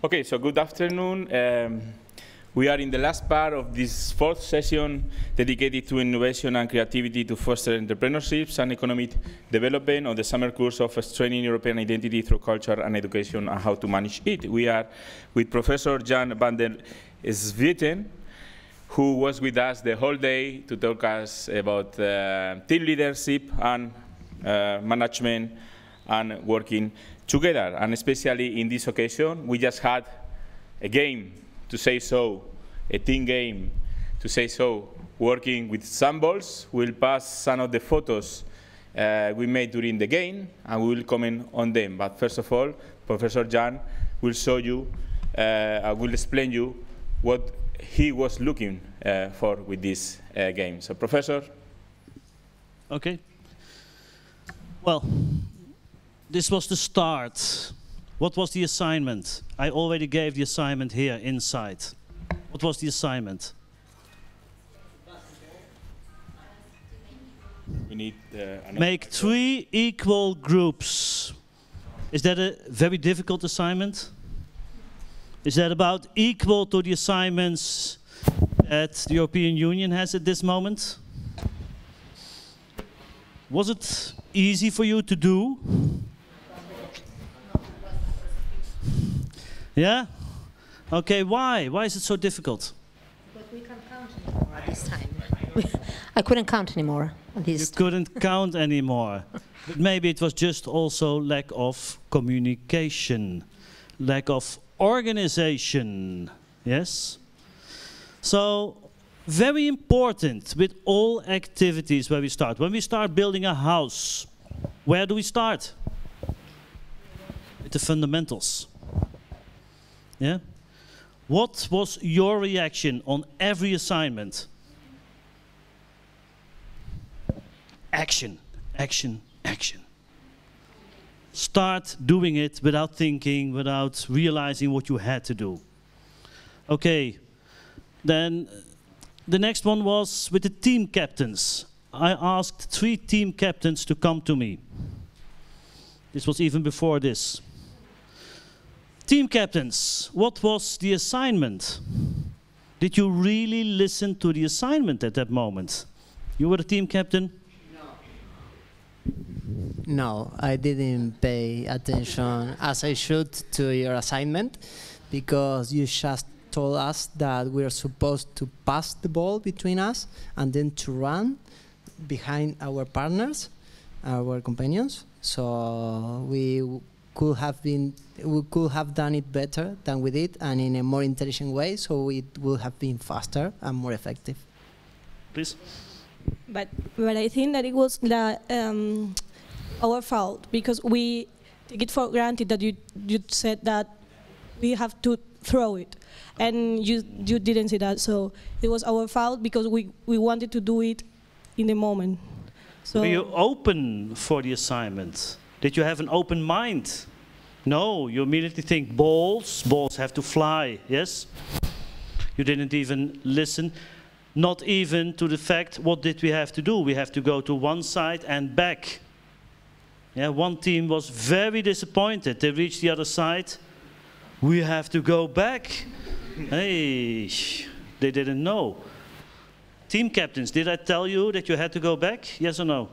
Okay, so good afternoon. We are in the last part of this fourth session dedicated to innovation and creativity to foster entrepreneurships and economic development on the summer course of Strengthening European Identity through Culture and Education and How to Manage It. We are with Professor Jan van der ZWIETEN, who was with us the whole day to talk us about team leadership and management and working together. And especially in this occasion, we just had a game, to say so, a team game, to say so, working with some balls. We'll pass some of the photos we made during the game, and we will comment on them. But first of all, Professor Jan will show you, will explain you what he was looking for with this game. So, Professor. Okay. Well, this was the start. What was the assignment? I already gave the assignment here inside. What was the assignment? We need make 3 equal groups. Is that a very difficult assignment? Is that about equal to the assignments that the European Union has at this moment? Was it easy for you to do? Yeah? Okay, why? Why is it so difficult? Because we can't count anymore at this time. I couldn't count anymore at this You couldn't count anymore. But maybe it was just also lack of communication, lack of organization. Yes? So, very important with all activities where we start. When we start building a house, where do we start? With the fundamentals. Yeah? What was your reaction on every assignment? Action, action, action. Start doing it without thinking, without realizing what you had to do. Okay, then the next one was with the team captains. I asked 3 team captains to come to me. This was even before this. Team captains, what was the assignment? Did you really listen to the assignment at that moment? You were the team captain? No, I didn't pay attention as I should to your assignment, because you just told us that we are supposed to pass the ball between us and then to run behind our partners, our companions. So we could have done it better than we did, and in a more intelligent way, so it would have been faster and more effective. Please. But I think that it was our fault, because we take it for granted that you said that we have to throw it, and you didn't say that. So it was our fault because we wanted to do it in the moment. So were you open for the assignment? Did you have an open mind? No, you immediately think balls have to fly, yes? You didn't even listen, not even to the fact, what did we have to do? We have to go to one side and back. Yeah, one team was very disappointed. They reached the other side. We have to go back. Hey, they didn't know. Team captains, did I tell you that you had to go back? Yes or no?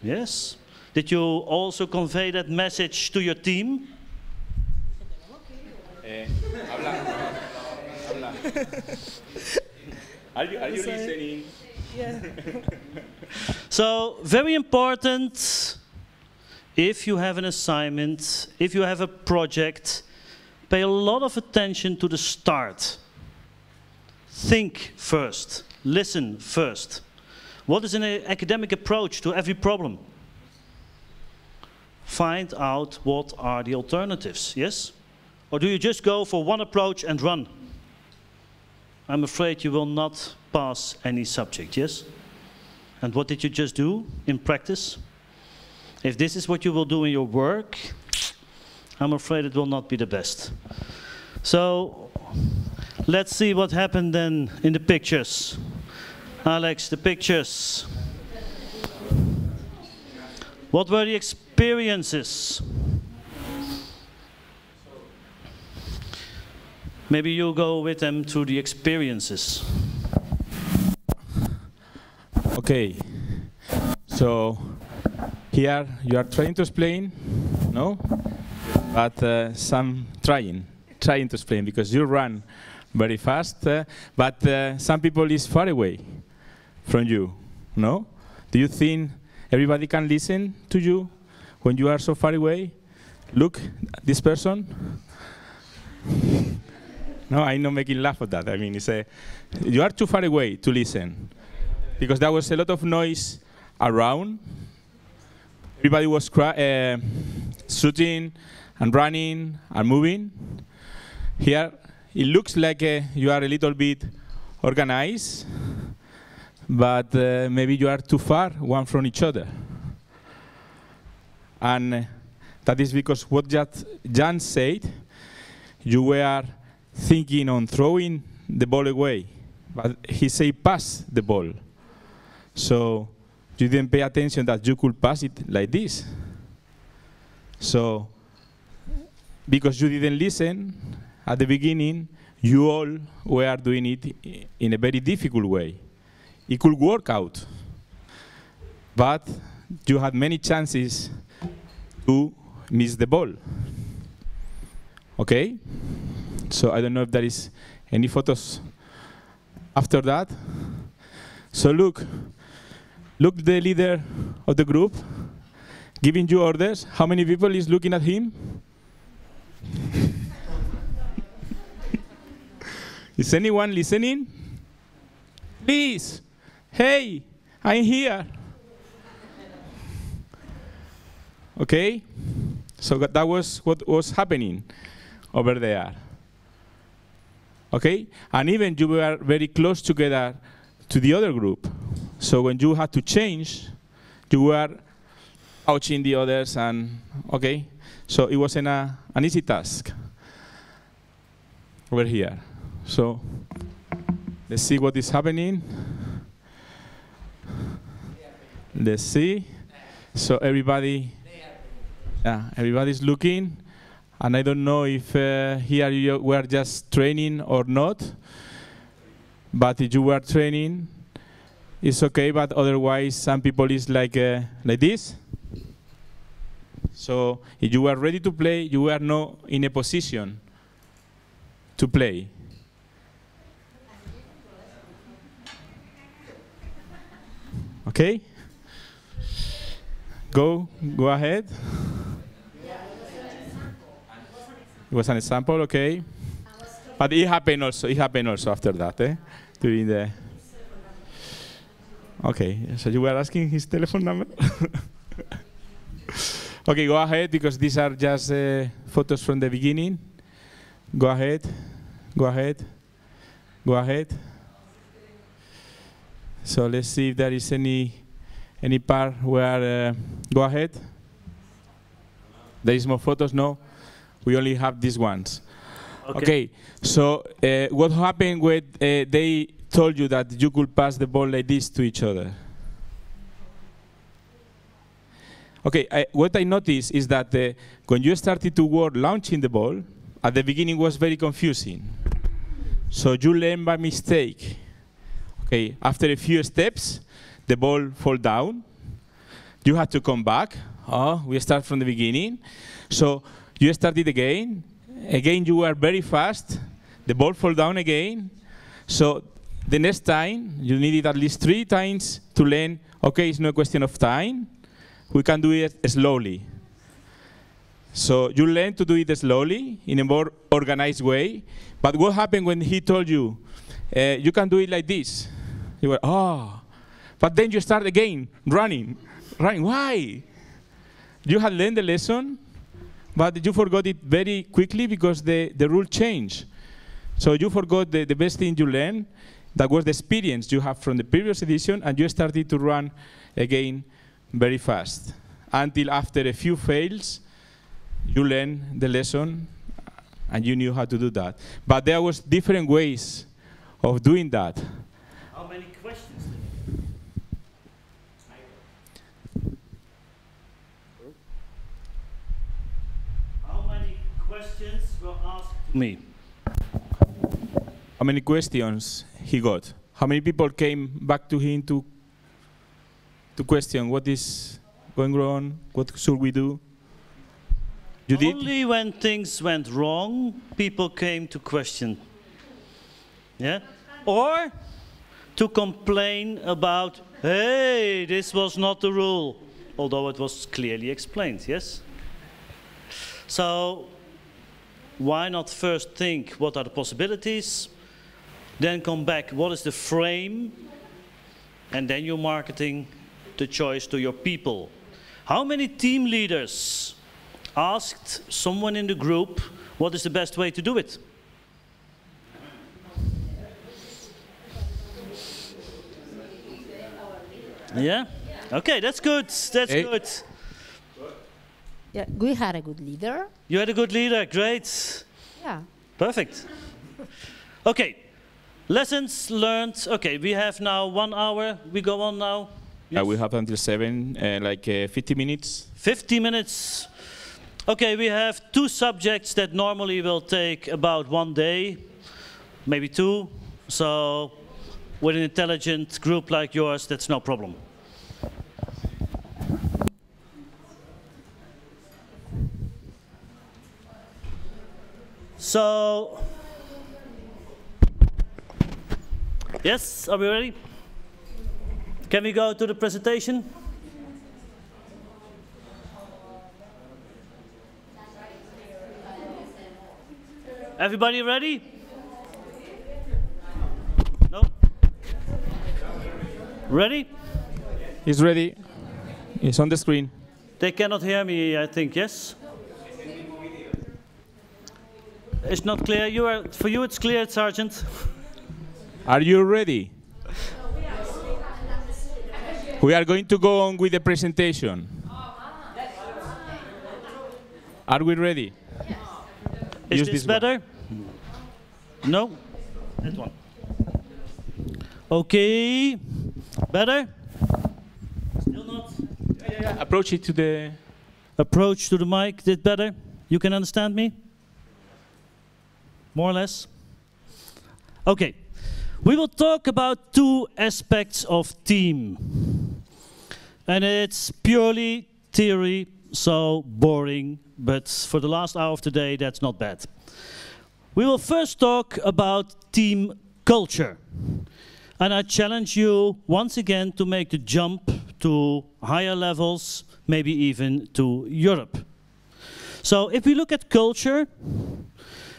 Yes. Did you also convey that message to your team? Are you listening? Yeah. So, very important, if you have an assignment, if you have a project, pay a lot of attention to the start. Think first, listen first. What is an academic approach to every problem? Find out what are the alternatives, yes? Or do you just go for one approach and run? I'm afraid you will not pass any subject, yes? And what did you just do in practice? If this is what you will do in your work, I'm afraid it will not be the best. So, let's see what happened then in the pictures. Alex, the pictures. What were the experiences? Maybe you go with them through the experiences. Okay, so here you are trying to explain, no? But some trying to explain because you run very fast, but some people is far away from you, no? Do you think everybody can listen to you when you are so far away? Look, this person. No, I'm not making laugh at that. I mean, it's you are too far away to listen because there was a lot of noise around. Everybody was shooting and running and moving. Here, it looks like you are a little bit organized, but maybe you are too far one from each other. And that is because what Jan said, you were thinking on throwing the ball away, but he said pass the ball. So you didn't pay attention that you could pass it like this. So because you didn't listen at the beginning, you all were doing it in a very difficult way. It could work out, but you had many chances to miss the ball. Okay? So I don't know if there is any photos after that. So look the leader of the group giving you orders. How many people is looking at him? Is anyone listening? Please, hey, I'm here. Okay? So that was what was happening over there. Okay? And even you were very close together to the other group. So when you had to change, you were ouching the others and, okay? So it wasn't an easy task over here. So let's see what is happening. Let's see. So everybody's looking. And I don't know if here you were just training or not. But if you were training, it's okay. But otherwise, some people is like this. So if you were ready to play, you were not in a position to play. Okay? Go ahead. It was an example, okay. But it happened also after that, during the. Okay, so you were asking his telephone number? Okay, go ahead, because these are just photos from the beginning. Go ahead, go ahead, go ahead. So let's see if there is any part where, go ahead. There is more photos, no? We only have these ones. Okay, so what happened when they told you that you could pass the ball like this to each other? Okay, what I noticed is that when you started to work launching the ball, at the beginning was very confusing. So you learn by mistake. Okay, after a few steps, the ball fall down. You had to come back. Oh, we start from the beginning. So you started again. Again, you were very fast. The ball fall down again. So the next time, you needed at least 3 times to learn, okay, it's no question of time. We can do it slowly. So you learn to do it slowly, in a more organized way. But what happened when he told you, you can do it like this? You were, oh. But then you start again, running. Why? You had learned the lesson, but you forgot it very quickly because the rule changed. So you forgot the best thing you learned. That was the experience you have from the previous edition, and you started to run again very fast. Until after a few fails, you learned the lesson, and you knew how to do that. But there was different ways of doing that. How many questions? How many questions were asked to me? many questions he got? How many people came back to him to question what is going wrong, what should we do? You did? Only when things went wrong, people came to question. Yeah? Or to complain about, hey, this was not the rule, although it was clearly explained, yes? So, why not first think what are the possibilities, then come back, what is the frame, and then you're marketing the choice to your people. How many team leaders asked someone in the group what is the best way to do it? Yeah? Okay, that's good. That's good. Yeah, we had a good leader. You had a good leader, great. Yeah. Perfect. Okay, lessons learned. Okay, we have now 1 hour. We go on now. Yes? We have until 7, like 50 minutes. 50 minutes. Okay, we have 2 subjects that normally will take about 1 day, maybe 2. So with an intelligent group like yours, that's no problem. So, yes, are we ready? Can we go to the presentation? Everybody ready? No? Ready? He's ready. It's on the screen. They cannot hear me, I think, yes? It's not clear. For you it's clear, Sergeant. Are you ready? We are going to go on with the presentation. Are we ready? Is Use this this better? No? That one. Okay. Better? Still not? Yeah. Approach it to the... Approach to the mic. Did better? You can understand me? More or less? Okay. We will talk about 2 aspects of team. And it's purely theory, so boring. But for the last hour of today, that's not bad. We will first talk about team culture. And I challenge you once again to make the jump to higher levels, maybe even to Europe. So if we look at culture,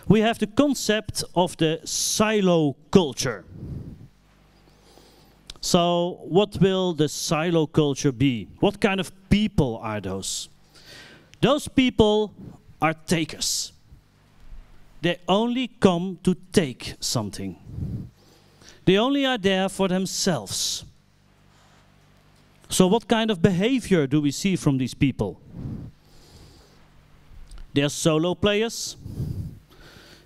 we have the concept of the silo culture. So what will the silo culture be? What kind of people are those? Those people are takers. They only come to take something. They only are there for themselves. So what kind of behavior do we see from these people? They are solo players.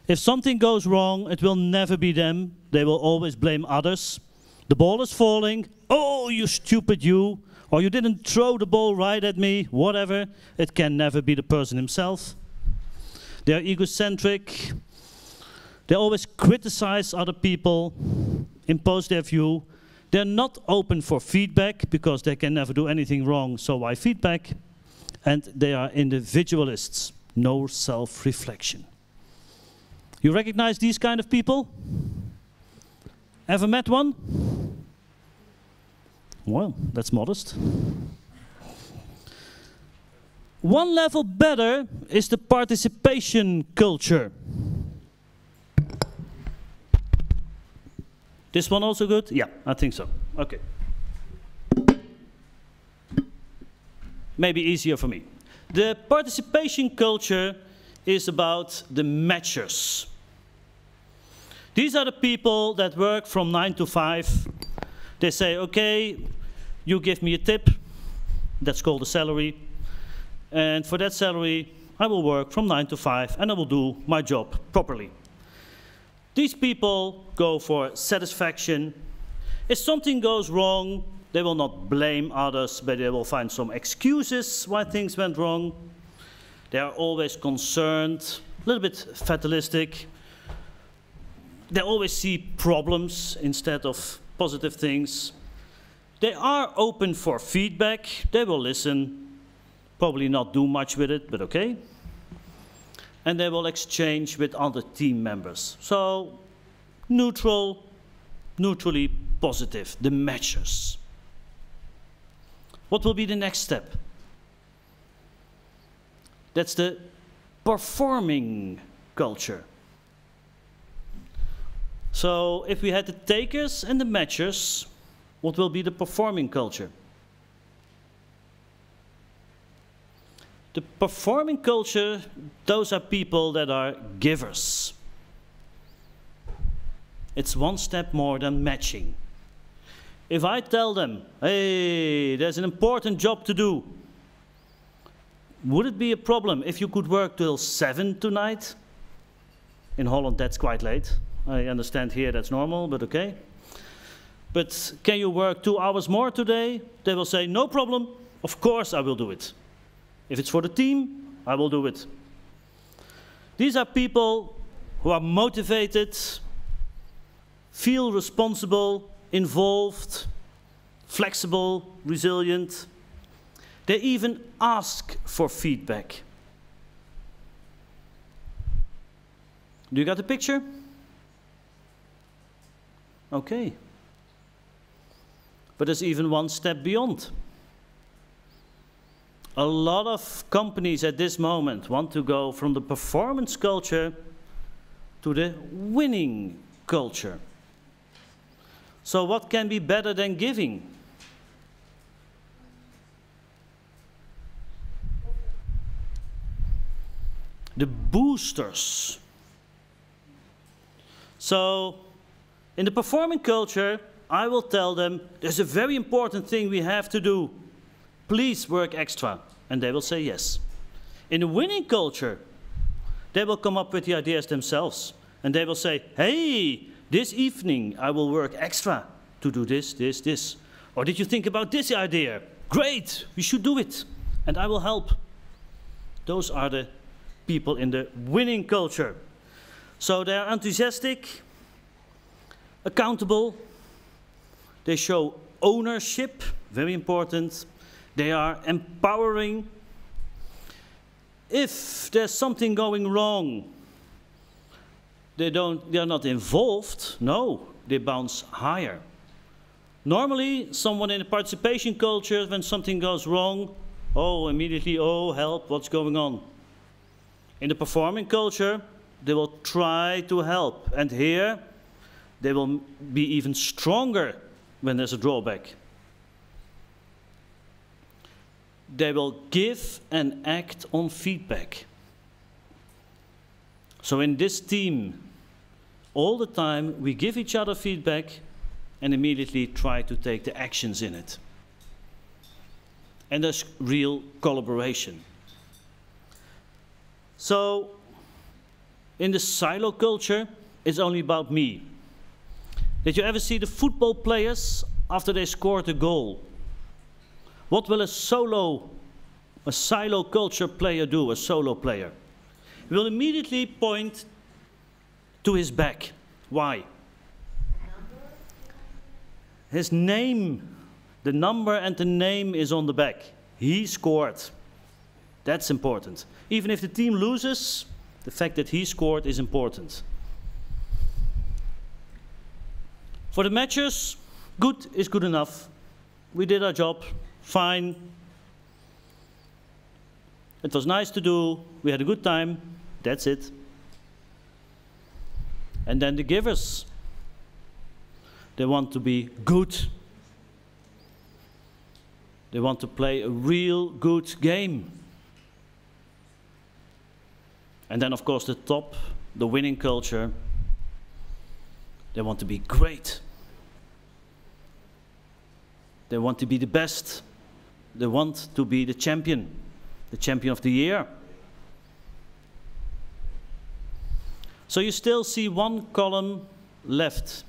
If something goes wrong, it will never be them. They will always blame others. The ball is falling. Oh, you stupid you. Or you didn't throw the ball right at me. Whatever. It can never be the person himself. They are egocentric. They always criticize other people, impose their view. They're not open for feedback because they can never do anything wrong, so why feedback? And they are individualists. No self-reflection. You recognize these kind of people? Ever met one? Well, that's modest. One level better is the participation culture. This one also good? Yeah, I think so. Okay. Maybe easier for me. The participation culture is about the matchers. These are the people that work from 9 to 5. They say, okay, you give me a tip. That's called a salary. And for that salary, I will work from 9 to 5 and I will do my job properly. These people go for satisfaction. If something goes wrong, they will not blame others, but they will find some excuses why things went wrong. They are always concerned, a little bit fatalistic. They always see problems instead of positive things. They are open for feedback. They will listen, probably not do much with it, but okay. And they will exchange with other team members. So, neutrally positive, the matchers. What will be the next step? That's the performing culture. So, if we had the takers and the matchers, what will be the performing culture? The performing culture, those are people that are givers. It's one step more than matching. If I tell them, hey, there's an important job to do, would it be a problem if you could work till 7 tonight? In Holland, that's quite late. I understand here that's normal, but okay. But can you work 2 hours more today? They will say, no problem, of course I will do it. If it's for the team, I will do it. These are people who are motivated, feel responsible, involved, flexible, resilient. They even ask for feedback. Do you got the picture? Okay. But there's even one step beyond. A lot of companies at this moment want to go from the performance culture to the winning culture. So what can be better than giving? The boosters. So in the performing culture, I will tell them, there's a very important thing we have to do. Please work extra. And they will say yes. In the winning culture, they will come up with the ideas themselves. And they will say, hey, this evening I will work extra to do this, this, this. Or did you think about this idea? Great, we should do it. And I will help. Those are the people in the winning culture. So they are enthusiastic, accountable. They show ownership, very important. They are empowering. If there's something going wrong, they are not involved. No, they bounce higher. Normally, someone in a participation culture, when something goes wrong, oh, immediately, oh, help, what's going on? In the performing culture, they will try to help. And here, they will be even stronger when there's a drawback. They will give and act on feedback. So in this team, all the time, we give each other feedback and immediately try to take the actions in it. And there's real collaboration. So, in the silo culture, it's only about me. Did you ever see the football players after they scored a goal? What will a silo culture player do, a solo player? He will immediately point to his back. Why? His name, the number and the name is on the back. He scored. That's important. Even if the team loses, the fact that he scored is important. For the matchers, good is good enough. We did our job, fine. It was nice to do, we had a good time, that's it. And then the givers, they want to be good. They want to play a real good game. And then, of course, the top, the winning culture, they want to be great. They want to be the best. They want to be the champion of the year. So you still see one column left.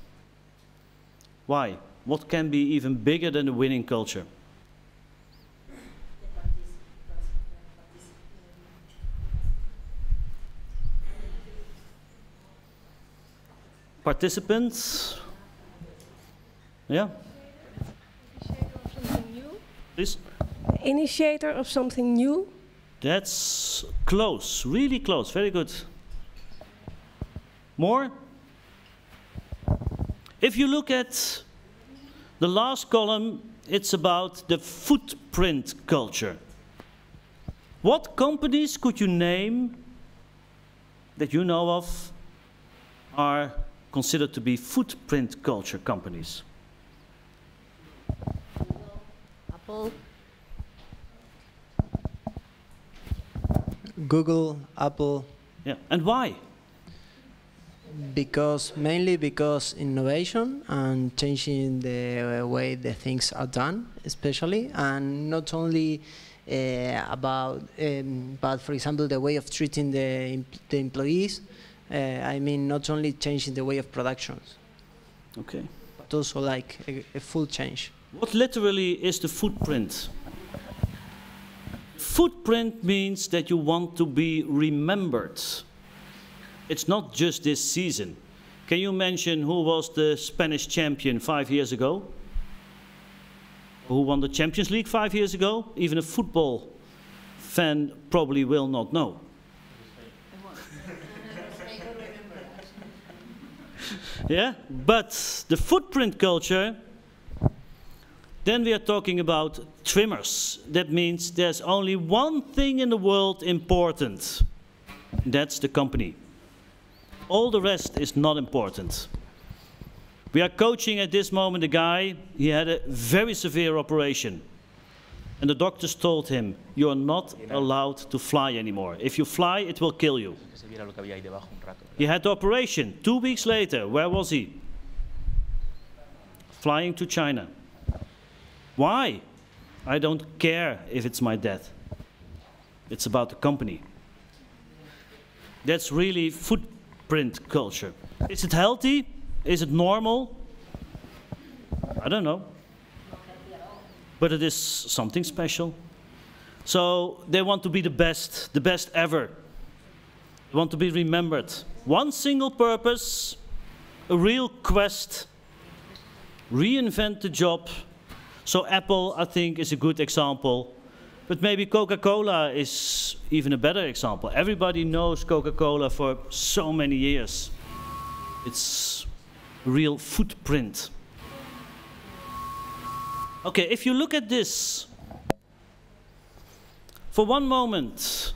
Why? What can be even bigger than the winning culture? Participants? Yeah? Please? Initiator of something new? That's close, really close, very good. More? If you look at the last column, it's about the footprint culture. What companies could you name that you know of are considered to be footprint culture companies? Apple. Google, Apple. Yeah, and why? Mainly because innovation and changing the way the things are done, especially, and not only but for example, the way of treating the employees. I mean, not only changing the way of productions, okay, but also like a full change. What literally is the footprint? Footprint means that you want to be remembered. It's not just this season. Can you mention who was the Spanish champion 5 years ago? Who won the Champions League 5 years ago? Even a football fan probably will not know. Yeah, but the footprint culture, then we are talking about trimmers. That means there's only one thing in the world important. That's the company. All the rest is not important. We are coaching at this moment a guy, he had a very severe operation. And the doctors told him, you're not allowed to fly anymore. If you fly, it will kill you. He had the operation. 2 weeks later, where was he? Flying to China. Why? I don't care if it's my death. It's about the company. That's really footprint culture. Is it healthy? Is it normal? I don't know. But it is something special. So they want to be the best ever. They want to be remembered. One single purpose, a real quest, reinvent the job. So Apple, I think, is a good example. But maybe Coca-Cola is even a better example. Everybody knows Coca-Cola for so many years. It's a real footprint. Okay, if you look at this, for one moment,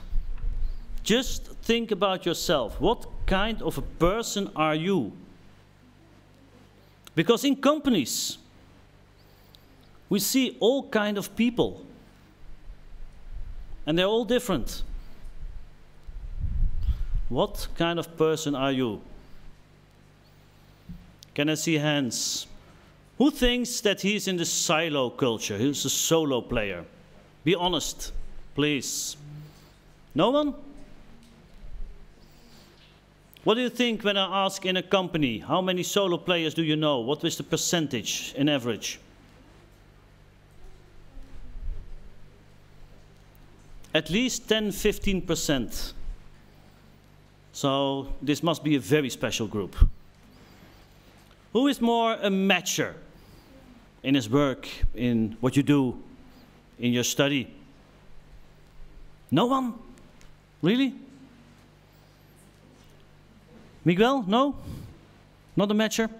just think about yourself. What kind of a person are you? Because in companies, we see all kinds of people. And they're all different. What kind of person are you? Can I see hands? Who thinks that he's in the silo culture? He's a solo player. Be honest, please. No one? What do you think when I ask in a company, how many solo players do you know? What is the percentage in average? At least 10–15%. So this must be a very special group. Who is more a matcher in his work, in what you do, in your study? No one? Really? Miguel, no? Not a matcher?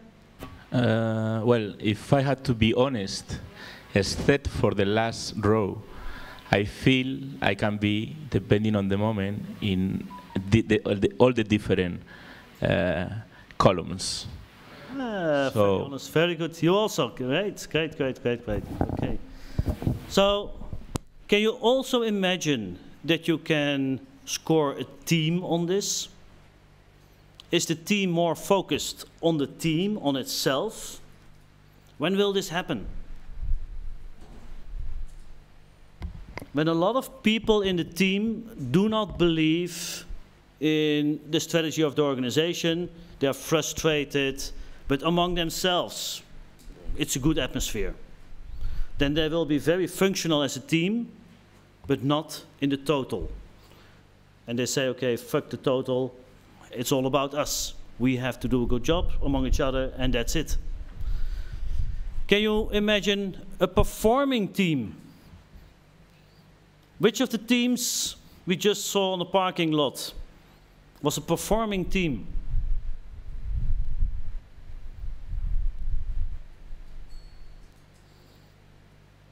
Well, if I had to be honest, except for the last row, I feel I can be, depending on the moment, in all the different columns. Very honest, very good. You also, great. Okay. So, can you also imagine that you can score a team on this? Is the team more focused on the team, on itself? When will this happen? When a lot of people in the team do not believe in the strategy of the organization, they are frustrated, but among themselves, it's a good atmosphere. Then they will be very functional as a team, but not in the total. And they say, okay, fuck the total, it's all about us. We have to do a good job among each other, and that's it. Can you imagine a performing team? Which of the teams we just saw on the parking lot was a performing team?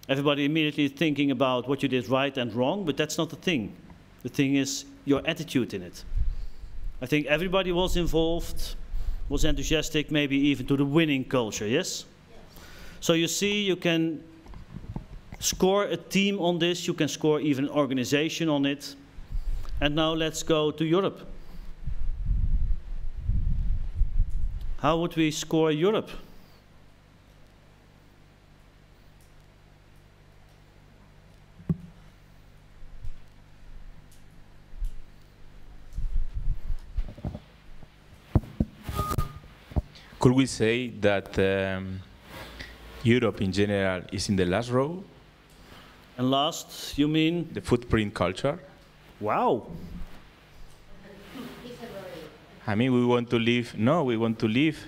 Everybody immediately thinking about what you did right and wrong, but that's not the thing. The thing is your attitude in it. I think everybody was involved, was enthusiastic, maybe even to the winning culture, yes? So you see, you can score a team on this, you can score even an organization on it. And now let's go to Europe. How would we score Europe? Could we say that Europe in general is in the last row? And last, you mean? The footprint culture. Wow. I mean, we want to leave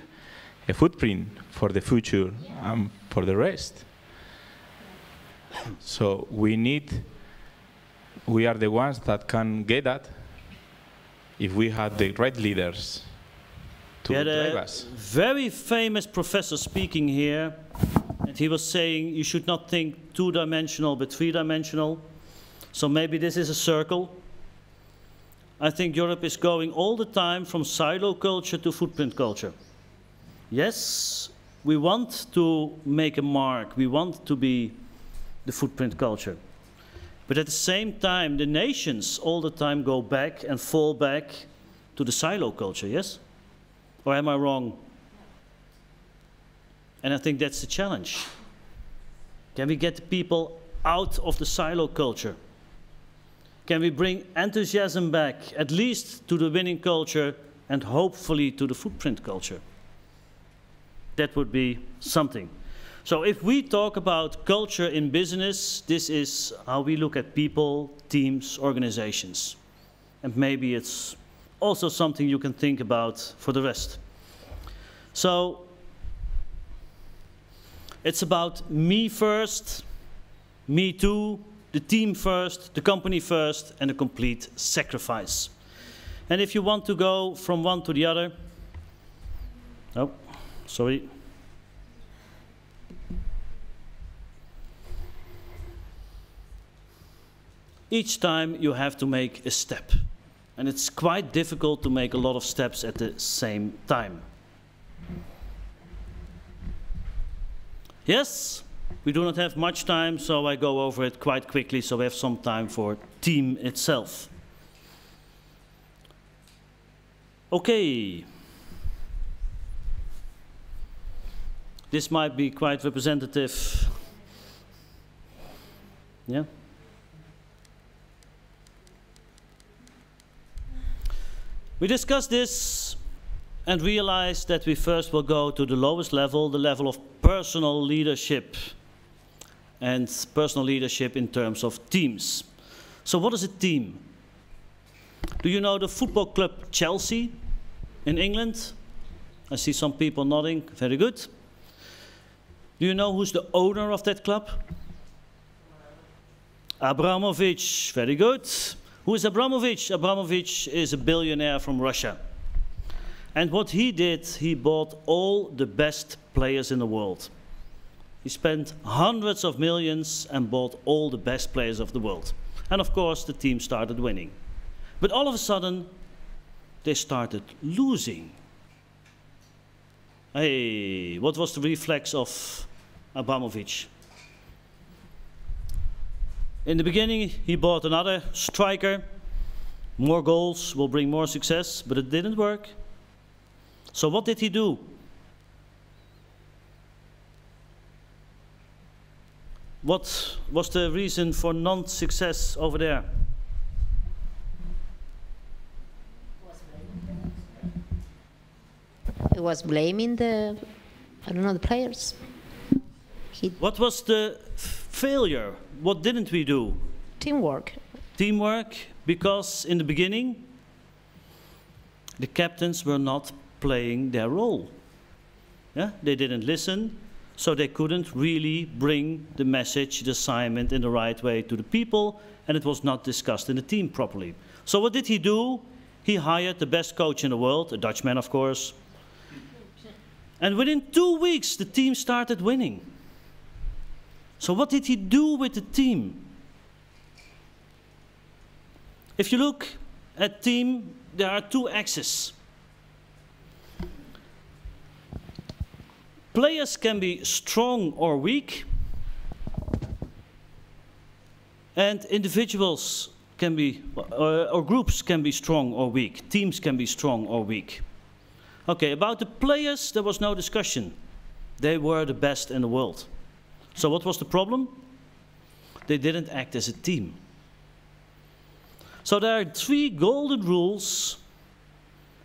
a footprint for the future and for the rest. So we are the ones that can get that if we have the right leaders to drive us. Very famous professor speaking here, and he was saying you should not think two-dimensional but three-dimensional. So maybe this is a circle. I think Europe is going all the time from silo culture to footprint culture. Yes, we want to make a mark. We want to be the footprint culture. But at the same time, the nations all the time go back and fall back to the silo culture, yes? Or am I wrong? And I think that's the challenge. Can we get the people out of the silo culture? Can we bring enthusiasm back, at least to the winning culture, and hopefully to the footprint culture? That would be something. So if we talk about culture in business, this is how we look at people, teams, organizations. And maybe it's also something you can think about for the rest. So it's about me first, me too, the team first, the company first, and a complete sacrifice. And if you want to go from one to the other, oh, sorry. Each time you have to make a step. And it's quite difficult to make a lot of steps at the same time. Yes, we do not have much time, so I go over it quite quickly so we have some time for team itself. Okay. This might be quite representative. Yeah. We discussed this and realized that we first will go to the lowest level, the level of personal leadership. And personal leadership in terms of teams. So what is a team? Do you know the football club Chelsea in England? I see some people nodding, very good. Do you know who's the owner of that club? Abramovich, very good. Who is Abramovich? Abramovich is a billionaire from Russia. And what he did, he bought all the best players in the world. He spent hundreds of millions and bought all the best players of the world. And of course, the team started winning. But all of a sudden, they started losing. Hey, what was the reflex of Abramovich? In the beginning, he bought another striker. More goals will bring more success, but it didn't work. So what did he do? What was the reason for non-success over there? It was blaming the players. What was the failure? What didn't we do? Teamwork. Teamwork, because in the beginning, the captains were not playing their role. Yeah? They didn't listen, so they couldn't really bring the message, the assignment in the right way to the people, and it was not discussed in the team properly. So what did he do? He hired the best coach in the world, a Dutchman of course. And within 2 weeks the team started winning. So what did he do with the team? If you look at team, there are two axes. Players can be strong or weak, and individuals can be, or groups can be strong or weak. Teams can be strong or weak. Okay, about the players, there was no discussion. They were the best in the world. So what was the problem? They didn't act as a team. So there are 3 golden rules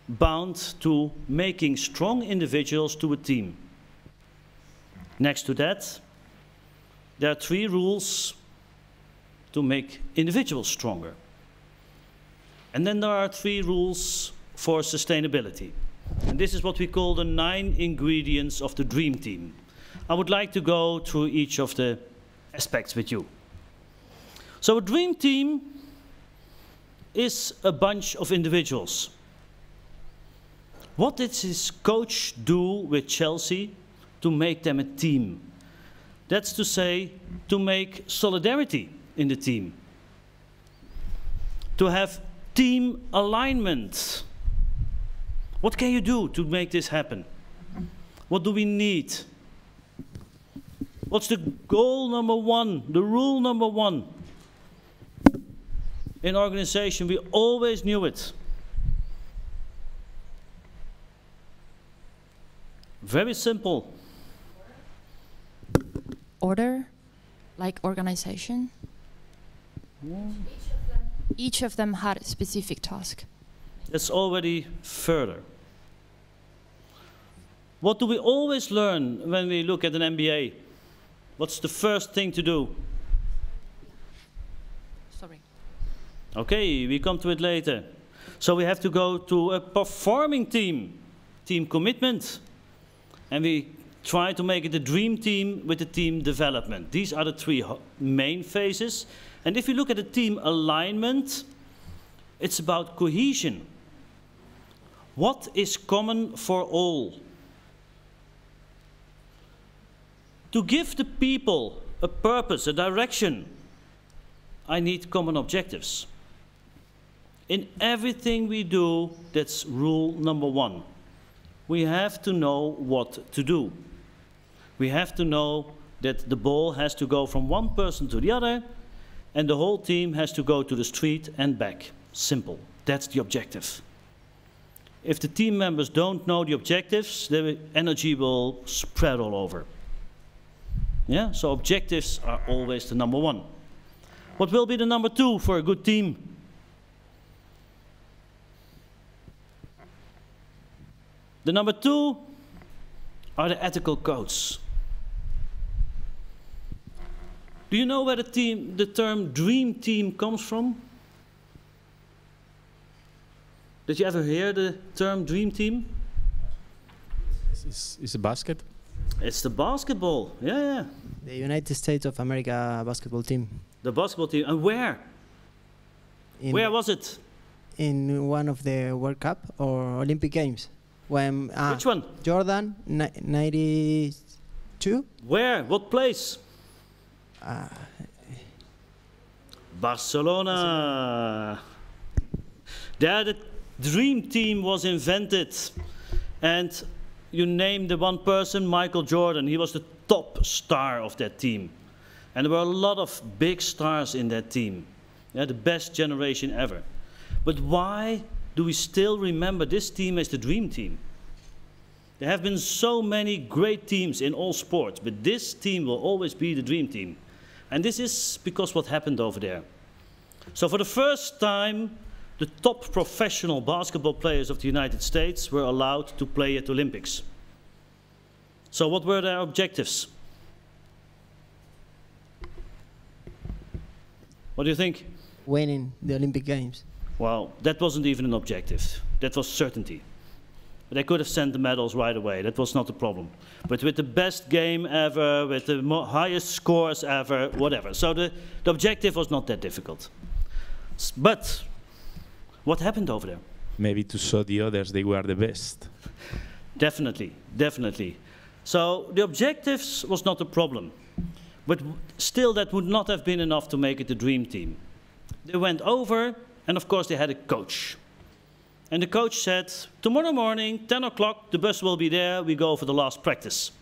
bound to making strong individuals to a team. Next to that, there are 3 rules to make individuals stronger. And then there are 3 rules for sustainability. And this is what we call the 9 ingredients of the dream team. I would like to go through each of the aspects with you. So a dream team is a bunch of individuals. What did his coach do with Chelsea to make them a team? That's to say, to make solidarity in the team. To have team alignment. What can you do to make this happen? What do we need? What's the goal number 1, the rule number 1? In organization, we always knew it. Very simple. Order, like organization. Each of them had a specific task. That's already further. What do we always learn when we look at an MBA? What's the first thing to do? Sorry. Okay, we come to it later. So we have to go to a performing team, team commitment. And we try to make it a dream team with the team development. These are the 3 main phases. And if you look at the team alignment, it's about cohesion. What is common for all? To give the people a purpose, a direction, I need common objectives. In everything we do, that's rule number 1. We have to know what to do. We have to know that the ball has to go from one person to the other, and the whole team has to go to the street and back. Simple. That's the objective. If the team members don't know the objectives, the energy will spread all over. Yeah, so objectives are always the number 1. What will be the number 2 for a good team? The number 2 are the ethical codes. Do you know where the term dream team comes from? Did you ever hear the term dream team? Is it basket? It's the basketball, yeah. The United States of America basketball team. The basketball team, and where? Where was it? In one of the World Cup or Olympic Games. When, which one? Jordan, 92? Where? What place? Barcelona. There the dream team was invented. And you named the one person, Michael Jordan. He was the top star of that team. And there were a lot of big stars in that team. Yeah, the best generation ever. But why do we still remember this team as the dream team? There have been so many great teams in all sports, but this team will always be the dream team. And this is because what happened over there. So for the first time, the top professional basketball players of the United States were allowed to play at the Olympics. So what were their objectives? What do you think? Winning the Olympic Games. Well, that wasn't even an objective. That was certainty. They could have sent the medals right away. That was not a problem. But with the best game ever, with the highest scores ever, whatever. So the objective was not that difficult. But what happened over there? Maybe to show the others they were the best. Definitely, definitely. So the objectives was not a problem. But still, that would not have been enough to make it the dream team. They went over, and of course they had a coach. And the coach said, tomorrow morning, 10 o'clock, the bus will be there, we go for the last practice.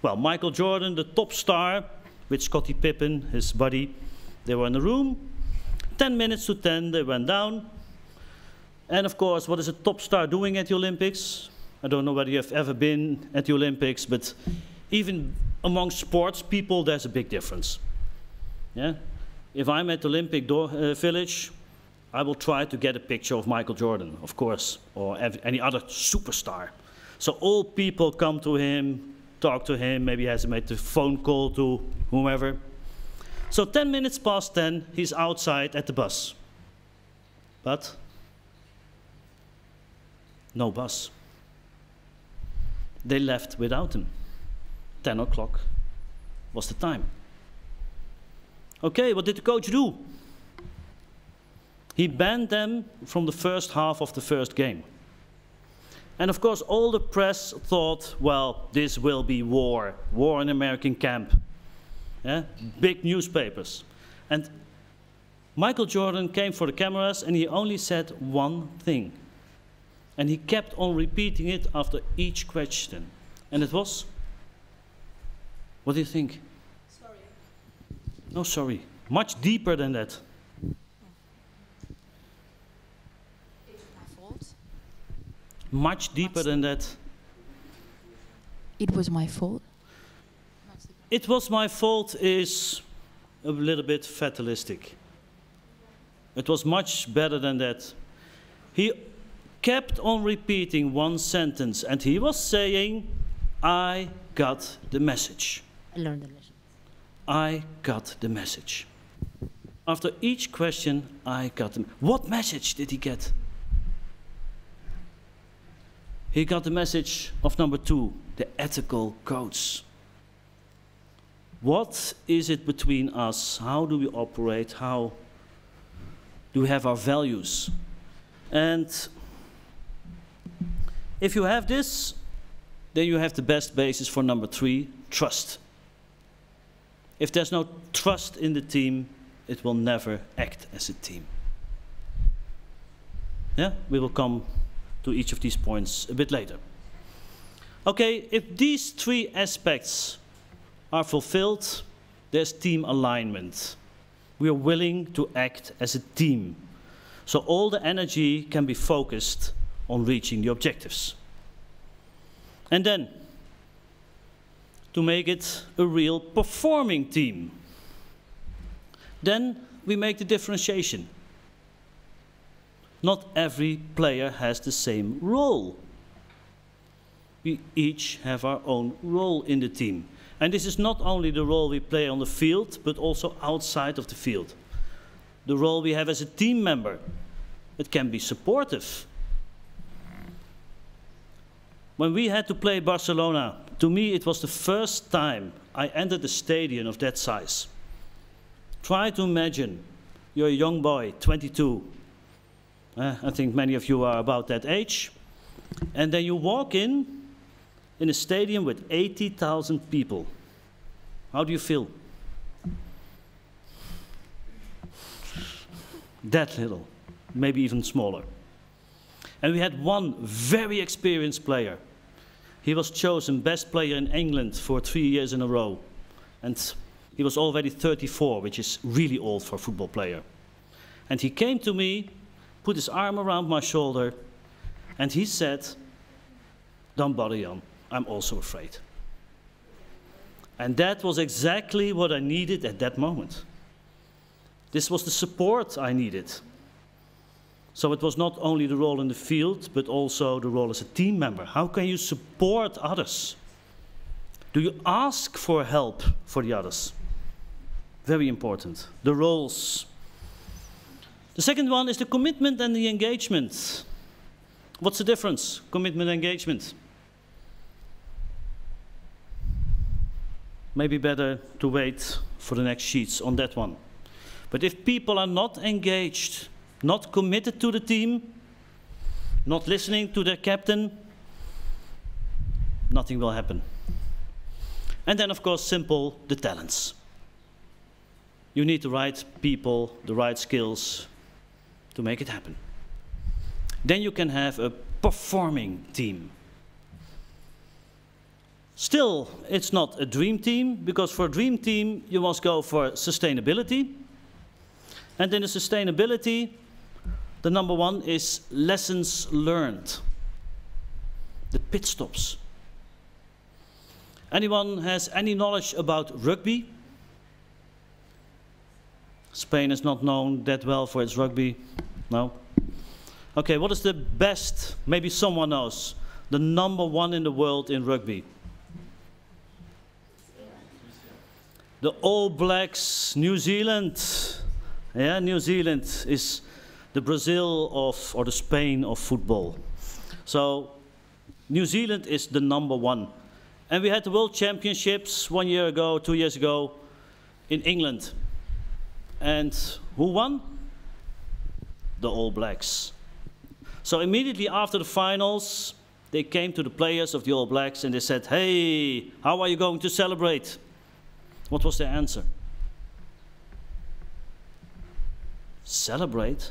Well, Michael Jordan, the top star, with Scottie Pippen, his buddy, they were in the room. 10 minutes to 10, they went down. And of course, what is a top star doing at the Olympics? I don't know whether you have ever been at the Olympics, but even among sports people, there's a big difference. Yeah? If I'm at the Olympic Village, I will try to get a picture of Michael Jordan, of course, or any other superstar. So all people come to him, talk to him, maybe he has made a phone call to whomever. So 10 minutes past 10, he's outside at the bus. But no bus. They left without him. 10 o'clock was the time. Okay, what did the coach do? He banned them from the first half of the first game. And of course, all the press thought, well, this will be war. War in American camp. Yeah? Big newspapers. And Michael Jordan came for the cameras and he only said one thing. And he kept on repeating it after each question. And it was, what do you think? Sorry. No, sorry. Much deeper than that. Much deeper than that. It was my fault. It was my fault is a little bit fatalistic. It was much better than that. He kept on repeating one sentence and he was saying, I got the message. I learned the lesson. I got the message. After each question, I got them. What message did he get? He got the message of number 2, the ethical codes. What is it between us? How do we operate? How do we have our values? And if you have this, then you have the best basis for number 3, trust. If there's no trust in the team, it will never act as a team. Yeah, we will come to each of these points a bit later. Okay, if these 3 aspects are fulfilled, there's team alignment. We are willing to act as a team. So all the energy can be focused on reaching the objectives. And then, to make it a real performing team, then we make the differentiation. Not every player has the same role. We each have our own role in the team. And this is not only the role we play on the field, but also outside of the field. The role we have as a team member. It can be supportive. When we had to play Barcelona, to me it was the first time I entered a stadium of that size. Try to imagine, you're a young boy, 22. I think many of you are about that age. And then you walk in a stadium with 80,000 people. How do you feel? That little, maybe even smaller. And we had one very experienced player. He was chosen best player in England for 3 years in a row. And he was already 34, which is really old for a football player. And he came to me, put his arm around my shoulder, and he said, don't bother, Jan, I'm also afraid. And that was exactly what I needed at that moment. This was the support I needed. So it was not only the role in the field, but also the role as a team member. How can you support others? Do you ask for help for the others? Very important. The roles. The second one is the commitment and the engagement. What's the difference? Commitment and engagement. Maybe better to wait for the next sheets on that one. But if people are not engaged, not committed to the team, not listening to their captain, nothing will happen. And then, of course, simple, the talents. You need the right people, the right skills to make it happen. Then you can have a performing team. Still, it's not a dream team, because for a dream team, you must go for sustainability. And in the sustainability, the number one is lessons learned. The pit stops. Anyone has any knowledge about rugby? Spain is not known that well for its rugby. No? Okay, what is the best, maybe someone knows, the number one in the world in rugby? The All Blacks, New Zealand. Yeah, New Zealand is the Brazil of, or the Spain of football. So, New Zealand is the number one. And we had the World Championships 1 year ago, 2 years ago, in England. And who won? The All Blacks. So immediately after the finals, they came to the players of the All Blacks and they said, "Hey, how are you going to celebrate?" What was their answer? Celebrate?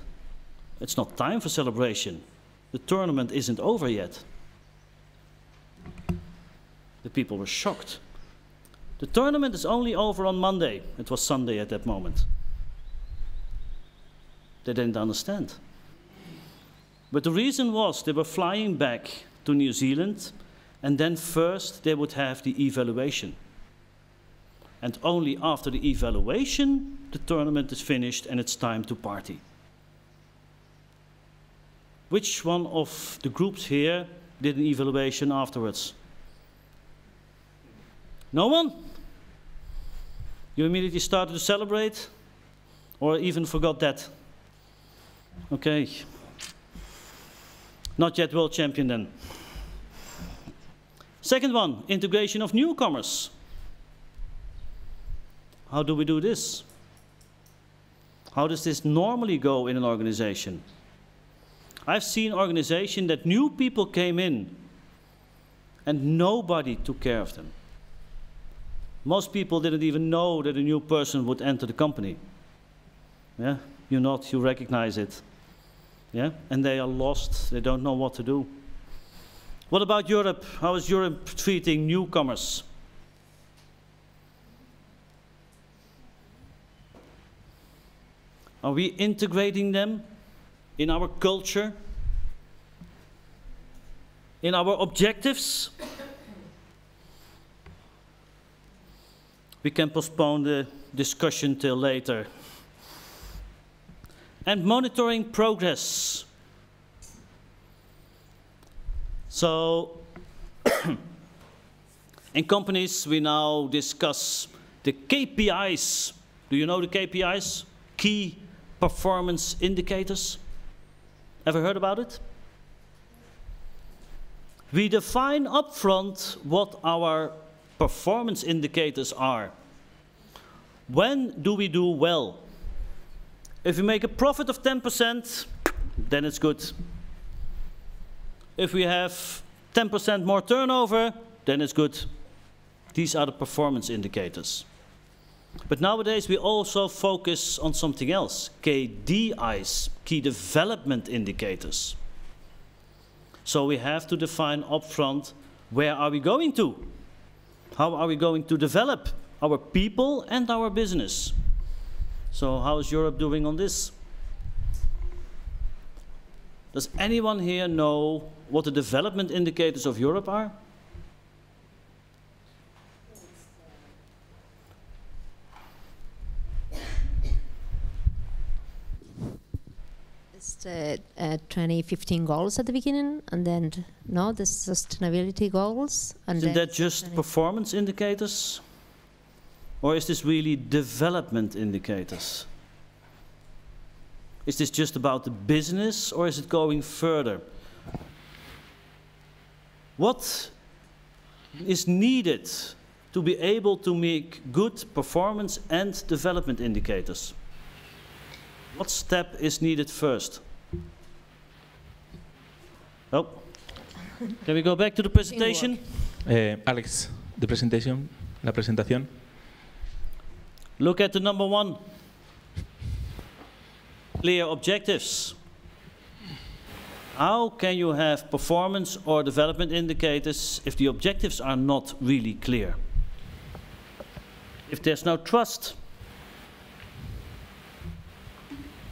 It's not time for celebration. The tournament isn't over yet. The people were shocked. The tournament is only over on Monday. It was Sunday at that moment. They didn't understand. But the reason was they were flying back to New Zealand, and then first they would have the evaluation. And only after the evaluation, the tournament is finished and it's time to party. Which one of the groups here did an evaluation afterwards? No one? You immediately started to celebrate? Or even forgot that? Okay. Not yet world champion then. Second one, integration of newcomers. How do we do this? How does this normally go in an organization? I've seen organizations that new people came in and nobody took care of them. Most people didn't even know that a new person would enter the company. Yeah, you nod, you recognize it. Yeah, and they are lost, they don't know what to do. What about Europe? How is Europe treating newcomers? Are we integrating them in our culture? In our objectives? We can postpone the discussion till later. And monitoring progress. So, in companies we now discuss the KPIs. Do you know the KPIs? Key Performance Indicators. Ever heard about it? We define upfront what our performance indicators are. When do we do well? If we make a profit of 10%, then it's good. If we have 10% more turnover, then it's good. These are the performance indicators. But nowadays we also focus on something else, KDIs, Key Development Indicators. So we have to define upfront, where are we going to? How are we going to develop our people and our business? So how is Europe doing on this? Does anyone here know what the development indicators of Europe are? It's the 2015 goals at the beginning, and then no, the sustainability goals. And isn't that just performance indicators? Or is this really development indicators? Is this just about the business, or is it going further? What is needed to be able to make good performance and development indicators? What step is needed first? Oh, can we go back to the presentation? Alex, the presentation, la presentación. Look at the number 1. Clear objectives. How can you have performance or development indicators if the objectives are not really clear? If there's no trust?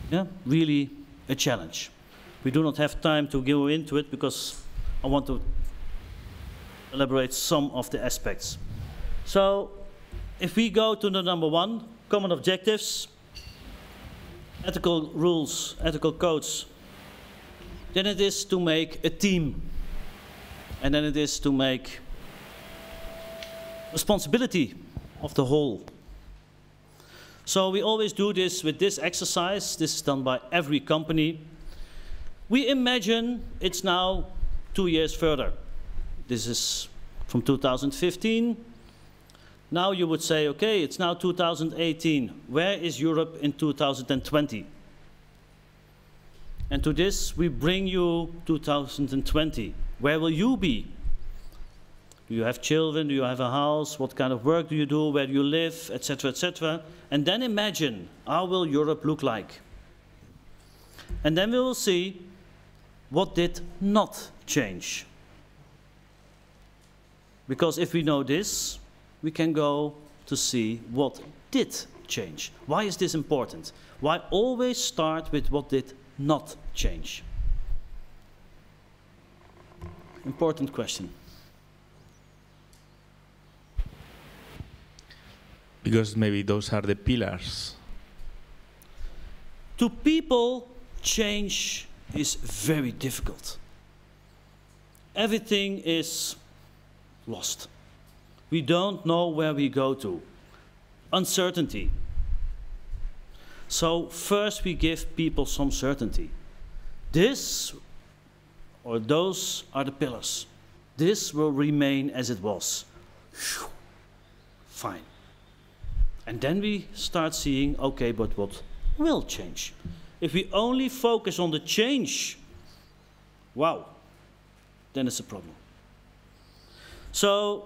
Yeah, really a challenge. We do not have time to go into it because I want to elaborate some of the aspects. So, if we go to the number 1, common objectives, ethical rules, ethical codes, then it is to make a team. And then it is to make responsibility of the whole. So we always do this with this exercise. This is done by every company. We imagine it's now 2 years further. This is from 2015. Now you would say, okay, it's now 2018. Where is Europe in 2020? And to this, we bring you 2020. Where will you be? Do you have children? Do you have a house? What kind of work do you do? Where do you live? Etc., etc. And then imagine, how will Europe look like? And then we will see what did not change. Because if we know this, we can go to see what did change. Why is this important? Why always start with what did not change? Important question. Because maybe those are the pillars. To people, change is very difficult. Everything is lost. We don't know where we go to. Uncertainty. So first we give people some certainty. This or those are the pillars. This will remain as it was. Whew. Fine. And then we start seeing, okay, but what will change? If we only focus on the change, wow, then it's a problem. So,